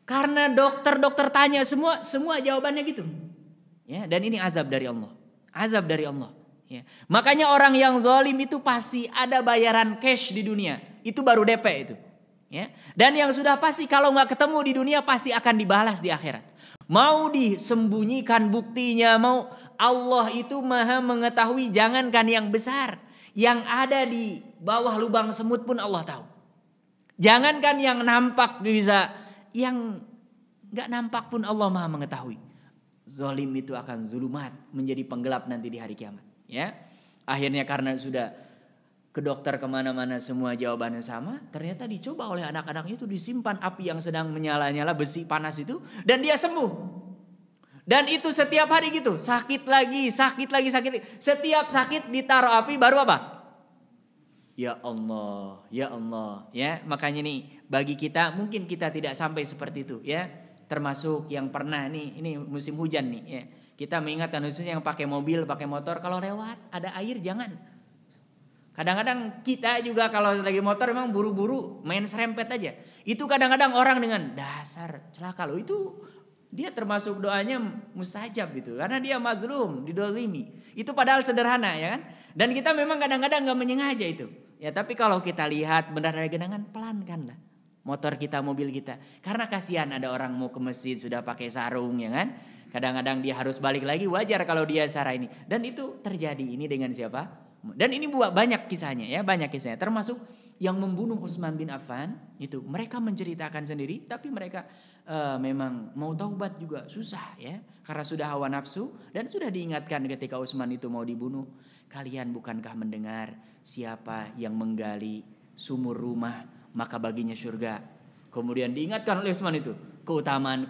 karena dokter-dokter tanya semua jawabannya gitu. Ya, dan ini azab dari Allah. Azab dari Allah. Ya. Makanya orang yang zalim itu pasti ada bayaran cash di dunia. Itu baru DP itu. Ya. Dan yang sudah pasti kalau nggak ketemu di dunia pasti akan dibalas di akhirat. Mau disembunyikan buktinya, mau Allah itu maha mengetahui, jangankan yang besar. Yang ada di bawah lubang semut pun Allah tahu. Jangankan yang nampak bisa, yang gak nampak pun Allah maha mengetahui. Zalim itu akan zulumat, menjadi penggelap nanti di hari kiamat. Ya, akhirnya karena sudah ke dokter kemana-mana semua jawabannya sama, ternyata dicoba oleh anak-anaknya itu disimpan api yang sedang menyala-nyala, besi panas itu, dan dia sembuh. Dan itu setiap hari gitu, sakit lagi. Setiap sakit ditaruh api, baru apa? Ya Allah, ya Allah, ya. Makanya nih bagi kita mungkin kita tidak sampai seperti itu, ya. Termasuk yang pernah ini musim hujan nih, ya. Kita mengingatkan khususnya yang pakai mobil, pakai motor, kalau lewat ada air jangan. Kadang-kadang kita juga kalau lagi motor memang buru-buru main serempet aja. Itu kadang-kadang orang dengan dasar celaka loh, itu dia termasuk doanya mustajab gitu, karena dia mazlum, didolimi. Itu padahal sederhana, ya kan? Dan kita memang kadang-kadang nggak menyengaja itu. Ya, tapi kalau kita lihat benar ada genangan, pelankanlah motor kita, mobil kita. Karena kasihan ada orang mau ke masjid sudah pakai sarung, ya kan? Kadang-kadang dia harus balik lagi, wajar kalau dia sarah ini. Dan itu terjadi ini dengan siapa? Dan ini banyak kisahnya, ya, banyak kisahnya. Termasuk yang membunuh Utsman bin Affan itu, mereka menceritakan sendiri, tapi mereka memang mau taubat juga susah, ya, karena sudah hawa nafsu. Dan sudah diingatkan ketika Utsman itu mau dibunuh, kalian bukankah mendengar siapa yang menggali sumur rumah maka baginya surga. Kemudian diingatkan oleh Utsman itu keutamaan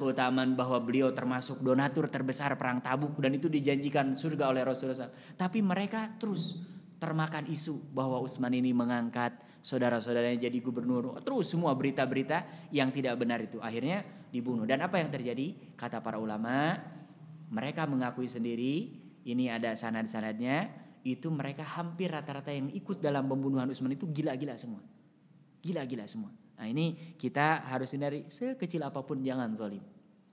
bahwa beliau termasuk donatur terbesar perang Tabuk, dan itu dijanjikan surga oleh Rasulullah. Tapi mereka terus termakan isu bahwa Utsman ini mengangkat saudara-saudaranya jadi gubernur. Terus semua berita-berita yang tidak benar itu akhirnya dibunuh. Dan apa yang terjadi? Kata para ulama, mereka mengakui sendiri, ini ada sanad-sanadnya, itu mereka hampir rata-rata yang ikut dalam pembunuhan Utsman itu gila-gila semua. Gila-gila semua. Nah, ini kita harus hindari sekecil apapun, jangan zalim.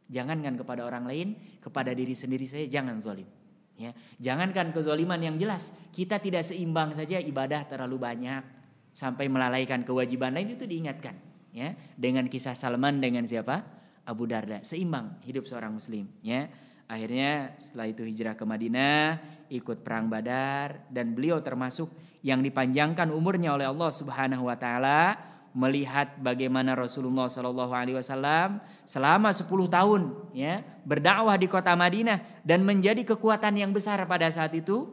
Jangankan kepada orang lain, kepada diri sendiri saya jangan zalim. Ya, jangankan kezaliman yang jelas, kita tidak seimbang saja, ibadah terlalu banyak sampai melalaikan kewajiban lain, itu diingatkan, ya, dengan kisah Salman dengan siapa? Abu Darda. Seimbang hidup seorang muslim, ya. Akhirnya setelah itu hijrah ke Madinah, ikut perang Badar, dan beliau termasuk yang dipanjangkan umurnya oleh Allah Subhanahu wa taala, melihat bagaimana Rasulullah SAW selama 10 tahun, ya, berdakwah di kota Madinah dan menjadi kekuatan yang besar pada saat itu.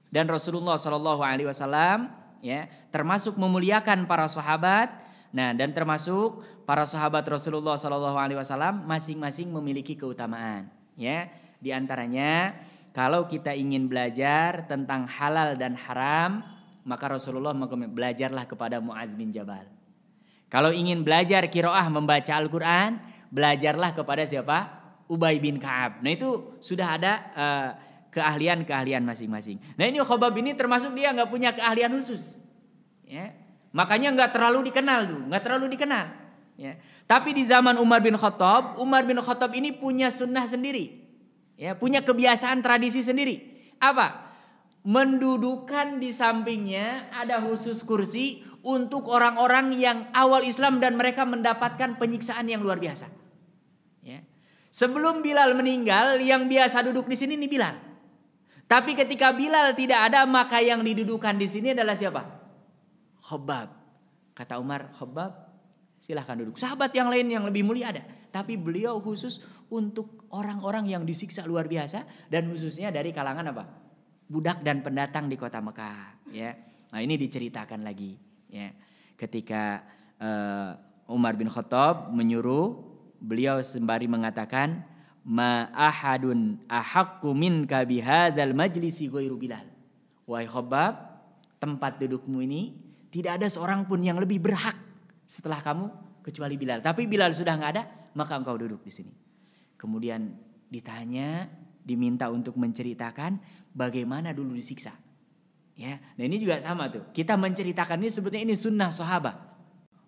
Dan Rasulullah SAW, ya, termasuk memuliakan para sahabat. Nah, dan termasuk para sahabat Rasulullah SAW masing-masing memiliki keutamaan, ya. Di antaranya kalau kita ingin belajar tentang halal dan haram, maka Rasulullah belajarlah kepada Muadz bin Jabal. Kalau ingin belajar qiraah membaca Al-Quran, belajarlah kepada siapa? Ubay bin Ka'ab. Nah, itu sudah ada keahlian-keahlian masing-masing. Nah, ini Khobab ini termasuk dia nggak punya keahlian khusus, ya. Makanya nggak terlalu dikenal, ya. Tapi di zaman Umar bin Khattab ini punya sunnah sendiri, ya, punya kebiasaan tradisi sendiri. Apa? Mendudukan di sampingnya ada khusus kursi untuk orang-orang yang awal Islam dan mereka mendapatkan penyiksaan yang luar biasa. Ya. Sebelum Bilal meninggal, yang biasa duduk di sini ini Bilal. Tapi ketika Bilal tidak ada, maka yang didudukan di sini adalah siapa? Khabbab. Kata Umar, Khabbab silahkan duduk. Sahabat yang lain yang lebih mulia ada. Tapi beliau khusus untuk orang-orang yang disiksa luar biasa. Dan khususnya dari kalangan apa? Budak dan pendatang di kota Mekah. Ya. Nah ini diceritakan lagi. Ya. Ketika Umar bin Khattab menyuruh, beliau sembari mengatakan, ma ahadun ahaqqu minka bihadzal majlisi ghairu Bilal. Wahai Khabbab, tempat dudukmu ini tidak ada seorang pun yang lebih berhak setelah kamu kecuali Bilal. Tapi Bilal sudah enggak ada, maka engkau duduk di sini. Kemudian ditanya, diminta untuk menceritakan bagaimana dulu disiksa. Ya, nah ini juga sama tuh. Kita menceritakan ini sebetulnya ini sunnah sahabat.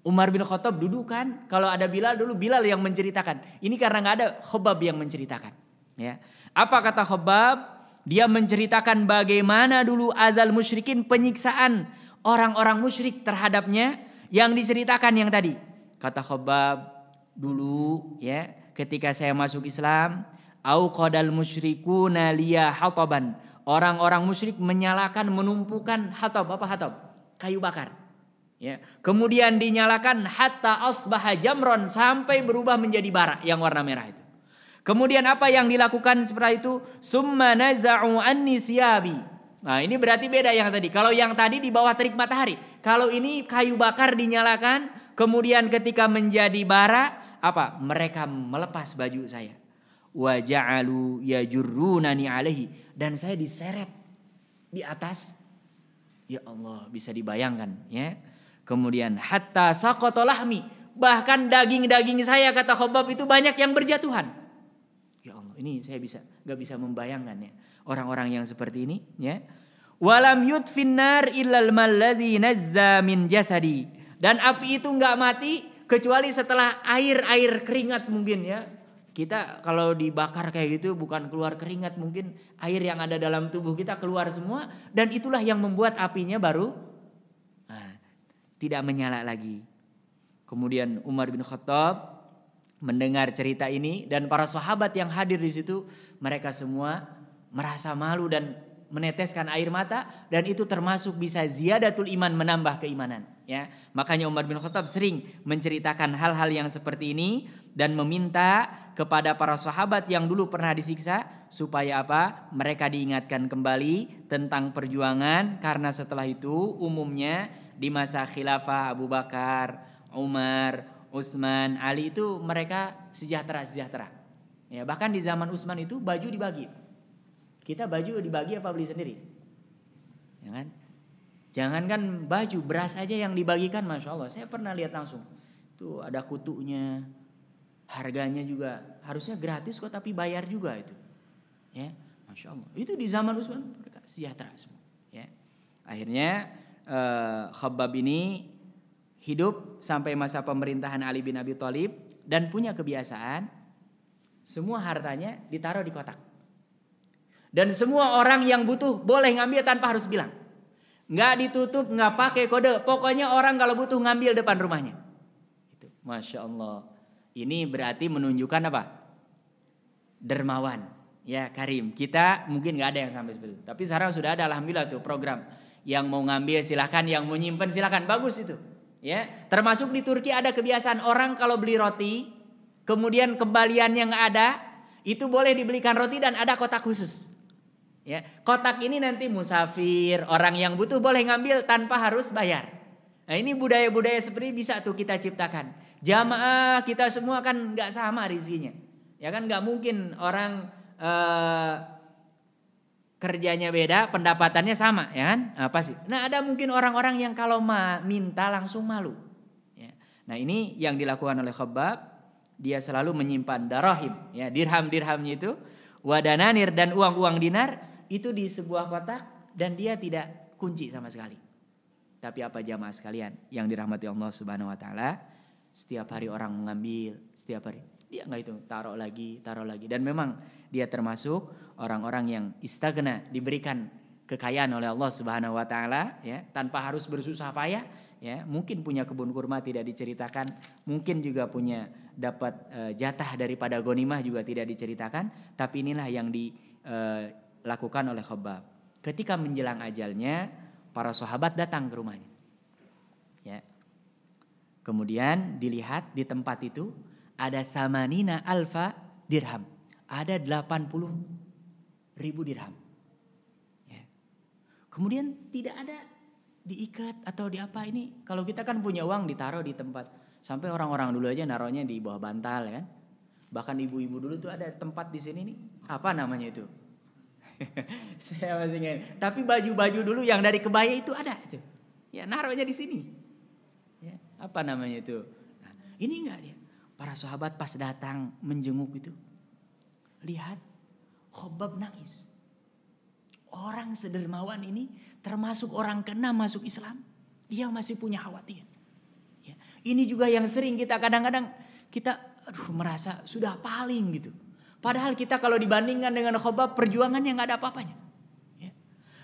Umar bin Khattab duduk kan, kalau ada Bilal dulu Bilal yang menceritakan. Ini karena nggak ada Khabbab yang menceritakan. Ya, apa kata Khabbab? Dia menceritakan bagaimana dulu azal musyrikin, penyiksaan orang-orang musyrik terhadapnya yang diceritakan yang tadi. Kata Khabbab, dulu ya ketika saya masuk Islam, au qadal musyrikuna liya hataban. Orang-orang musyrik menyalakan, menumpukan hatab. Apa hatab? Kayu bakar. Ya. Kemudian dinyalakan hatta asbaha jamron, sampai berubah menjadi bara yang warna merah itu. Kemudian apa yang dilakukan setelah itu? Summa naza'u anni siyabi. Nah ini berarti beda yang tadi. Kalau yang tadi di bawah terik matahari. Kalau ini kayu bakar dinyalakan. Kemudian ketika menjadi bara, apa? Mereka melepas baju saya. Wa ja'alu yajurrunani alaihi. Dan saya diseret di atas. Ya Allah, bisa dibayangkan ya. Kemudian hatta saqata lahmi, bahkan daging-daging saya kata Khabbab itu banyak yang berjatuhan. Ya Allah, ini saya enggak bisa membayangkannya. Orang-orang yang seperti ini ya. Walam yudfin nar illal malladzi nazza min jasadi. Dan api itu enggak mati kecuali setelah air keringat mungkin ya. Kita kalau dibakar kayak gitu bukan keluar keringat, mungkin air yang ada dalam tubuh kita keluar semua, dan itulah yang membuat apinya baru tidak menyala lagi. Kemudian Umar bin Khattab mendengar cerita ini dan para sahabat yang hadir di situ, mereka semua merasa malu dan meneteskan air mata, dan itu termasuk bisa ziyadatul iman, menambah keimanan ya. Makanya Umar bin Khattab sering menceritakan hal-hal yang seperti ini dan meminta kepada para sahabat yang dulu pernah disiksa supaya apa? Mereka diingatkan kembali tentang perjuangan, karena setelah itu umumnya di masa khilafah Abu Bakar, Umar, Utsman, Ali itu mereka sejahtera. Ya, bahkan di zaman Utsman itu baju dibagi. Kita baju dibagi apa beli sendiri? Ya kan? Jangankan baju, beras aja yang dibagikan, Masya Allah. Saya pernah lihat langsung. Tuh ada kutunya. Harganya juga harusnya gratis kok, tapi bayar juga itu. Ya, Masya Allah. Itu di zaman Utsman mereka sejahtera semua. Ya. Akhirnya Khabbab ini hidup sampai masa pemerintahan Ali bin Abi Thalib dan punya kebiasaan semua hartanya ditaruh di kotak. Dan semua orang yang butuh boleh ngambil tanpa harus bilang. Nggak ditutup, nggak pakai kode. Pokoknya orang kalau butuh ngambil depan rumahnya. Itu, Masya Allah. Ini berarti menunjukkan apa? Dermawan. Ya, karim. Kita mungkin nggak ada yang sampai seperti itu. Tapi sekarang sudah ada, alhamdulillah tuh program. Yang mau ngambil silahkan, yang mau nyimpen silahkan, bagus itu. Ya, termasuk di Turki ada kebiasaan orang kalau beli roti, kemudian kembaliannya nggak ada, itu boleh dibelikan roti dan ada kotak khusus. Ya, kotak ini nanti musafir, orang yang butuh boleh ngambil tanpa harus bayar. Nah ini budaya-budaya seperti bisa tuh kita ciptakan. Jamaah kita semua kan nggak sama rezekinya, ya kan, nggak mungkin orang kerjanya beda, pendapatannya sama, ya kan? Apa sih? Nah ada mungkin orang-orang yang kalau minta langsung malu. Ya. Nah ini yang dilakukan oleh Khabbab, dia selalu menyimpan darahim, ya dirham-dirhamnya itu, wadananir dan uang-uang dinar itu di sebuah kotak dan dia tidak kunci sama sekali. Tapi apa jamaah sekalian yang dirahmati Allah Subhanahu Wa Taala, setiap hari orang mengambil, setiap hari dia nggak itu taruh lagi, dan memang dia termasuk orang-orang yang istagna, diberikan kekayaan oleh Allah Subhanahu Wa Taala, ya tanpa harus bersusah payah, ya mungkin punya kebun kurma tidak diceritakan, mungkin juga punya dapat jatah daripada ghanimah juga tidak diceritakan, tapi inilah yang dilakukan oleh Khabbab. Ketika menjelang ajalnya, para sahabat datang ke rumahnya. Ya. Kemudian dilihat di tempat itu ada samanina alfa dirham. Ada 80.000 dirham. Ya. Kemudian tidak ada diikat atau di apa ini. Kalau kita kan punya uang ditaruh di tempat. Sampai orang-orang dulu aja naruhnya di bawah bantal kan. Bahkan ibu-ibu dulu tuh ada tempat di sini nih. Apa namanya itu? Saya masih ingat. Tapi baju-baju dulu yang dari kebaya itu ada itu. Ya naruhnya di sini. Ya, apa namanya itu? Nah, ini enggak dia. Para sahabat pas datang menjenguk itu. Lihat, Khabbab nangis. Orang sedermawan ini termasuk orang ke-6 masuk Islam. Dia masih punya khawatir. Ya. Ini juga yang sering kita kadang-kadang kita merasa sudah paling gitu. Padahal kita kalau dibandingkan dengan Khabbab perjuangannya gak ada apa-apanya. Ya.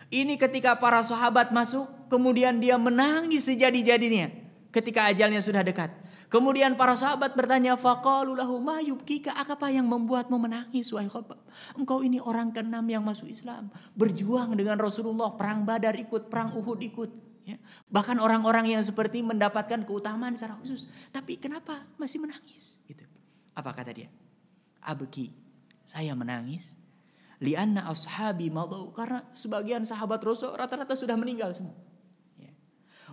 Ini ketika para sahabat masuk kemudian dia menangis sejadi-jadinya ketika ajalnya sudah dekat. Kemudian para sahabat bertanya, faqalu lahu ma yubkika, apa yang membuatmu menangis wahai Khabbab? Engkau ini orang ke-6 yang masuk Islam, berjuang dengan Rasulullah, perang Badar ikut, perang Uhud ikut, ya. Bahkan orang-orang yang seperti mendapatkan keutamaan secara khusus, tapi kenapa masih menangis? Gitu. Apa kata dia? Abki, saya menangis lianna ashabi madau, karena sebagian sahabat Rasul rata-rata sudah meninggal semua.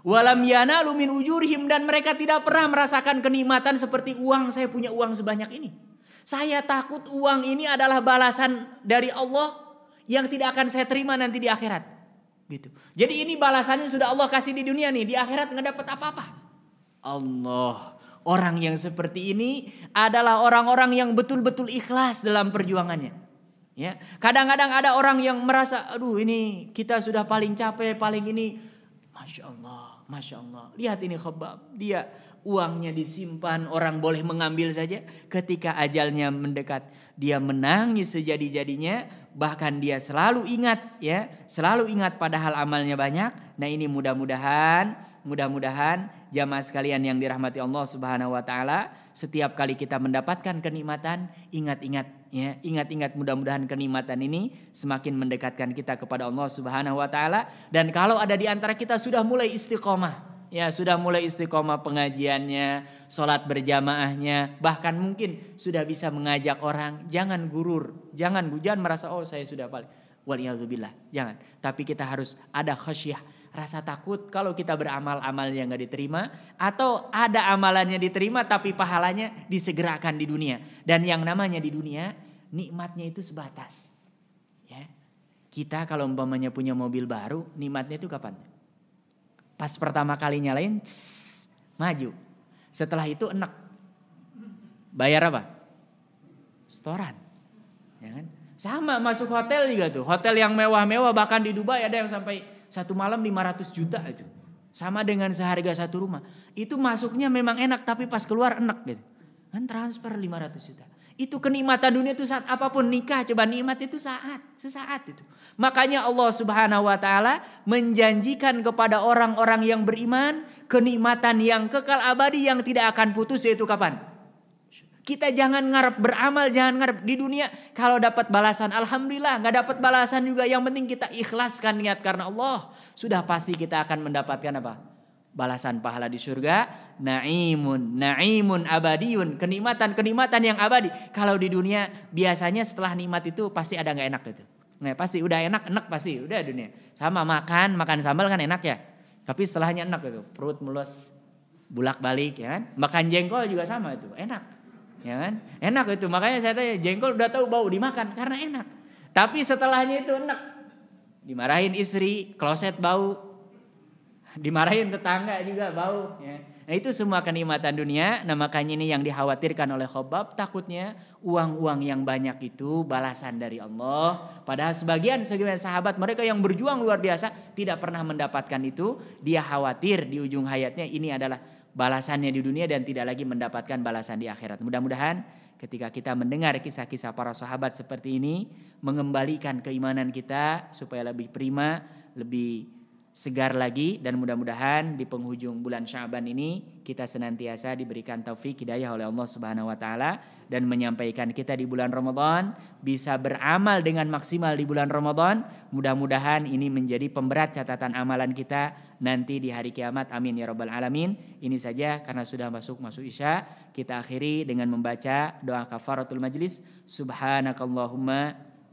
Walam yanalu min ujurihim, dan mereka tidak pernah merasakan kenikmatan seperti uang. Saya punya uang sebanyak ini. Saya takut uang ini adalah balasan dari Allah yang tidak akan saya terima nanti di akhirat. Gitu. Jadi ini balasannya sudah Allah kasih di dunia nih, di akhirat nggak dapat apa-apa. Allah, orang yang seperti ini adalah orang-orang yang betul-betul ikhlas dalam perjuangannya. Ya, kadang-kadang ada orang yang merasa, aduh ini kita sudah paling capek, paling ini. Masya Allah. Masya Allah. Lihat ini Khabbab. Dia uangnya disimpan. Orang boleh mengambil saja. Ketika ajalnya mendekat. Dia menangis sejadi-jadinya. Bahkan dia selalu ingat. Ya, selalu ingat padahal amalnya banyak. Nah ini mudah-mudahan jamaah sekalian yang dirahmati Allah Subhanahu wa taala, setiap kali kita mendapatkan kenikmatan, ingat-ingat ya, ingat-ingat mudah-mudahan kenikmatan ini semakin mendekatkan kita kepada Allah Subhanahu wa taala. Dan kalau ada di antara kita sudah mulai istiqomah, ya sudah mulai istiqomah pengajiannya, sholat berjamaahnya, bahkan mungkin sudah bisa mengajak orang, jangan gurur, jangan merasa oh saya sudah paling, waliyazubillah, jangan. Tapi kita harus ada khasyah, rasa takut kalau kita beramal amalnya nggak diterima, atau ada amalannya diterima tapi pahalanya disegerakan di dunia. Dan yang namanya di dunia nikmatnya itu sebatas. Ya, kita kalau umpamanya punya mobil baru, nikmatnya itu kapan? Pas pertama kali nyalain, maju. Setelah itu enak. Bayar apa? Setoran. Ya kan? Sama masuk hotel juga tuh. Hotel yang mewah-mewah, bahkan di Dubai ada yang sampai satu malam 500 juta itu. Sama dengan seharga satu rumah. Itu masuknya memang enak tapi pas keluar enak gitu. Kan transfer 500 juta. Itu kenikmatan dunia itu saat apapun, nikah coba nikmat itu sesaat itu. Makanya Allah Subhanahu wa taala menjanjikan kepada orang-orang yang beriman kenikmatan yang kekal abadi yang tidak akan putus, yaitu kapan? Kita jangan ngarep beramal, jangan ngarep di dunia kalau dapat balasan alhamdulillah, nggak dapat balasan juga yang penting kita ikhlaskan niat karena Allah, sudah pasti kita akan mendapatkan apa? Balasan pahala di surga, naimun abadiyun, kenikmatan yang abadi. Kalau di dunia biasanya setelah nikmat itu pasti ada nggak enak gitu. Nah, pasti udah enak pasti udah dunia. Sama makan sambal kan enak ya. Tapi setelahnya enak gitu, perut mulus, bulak-balik ya kan. Makan jengkol juga sama itu, enak. Ya kan? Enak itu, makanya saya tanya jengkol udah tahu bau dimakan karena enak. Tapi setelahnya itu enak. Dimarahin istri, kloset bau. Dimarahin tetangga juga bau ya. Nah itu semua kenikmatan dunia. Nah makanya ini yang dikhawatirkan oleh Khabbab, takutnya uang-uang yang banyak itu balasan dari Allah. Padahal sebagian sahabat mereka yang berjuang luar biasa tidak pernah mendapatkan itu. Dia khawatir di ujung hayatnya ini adalah balasannya di dunia dan tidak lagi mendapatkan balasan di akhirat. Mudah-mudahan ketika kita mendengar kisah-kisah para sahabat seperti ini, mengembalikan keimanan kita supaya lebih prima, lebih segar lagi, dan mudah-mudahan di penghujung bulan Sya'ban ini kita senantiasa diberikan taufik hidayah oleh Allah Subhanahu wa taala dan menyampaikan kita di bulan Ramadan, bisa beramal dengan maksimal di bulan Ramadan. Mudah-mudahan ini menjadi pemberat catatan amalan kita nanti di hari kiamat. Amin ya rabbal alamin. Ini saja karena sudah masuk Isya, kita akhiri dengan membaca doa kafaratul majlis. Subhanakallahumma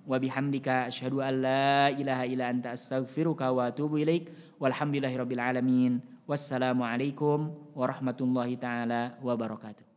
wa bihamdika asyhadu an la ilaha illa anta astaghfiruka wa atubu ilaik. Walhamdulillahirabbil alamin. Wassalamualaikum warahmatullahi taala wabarakatuh.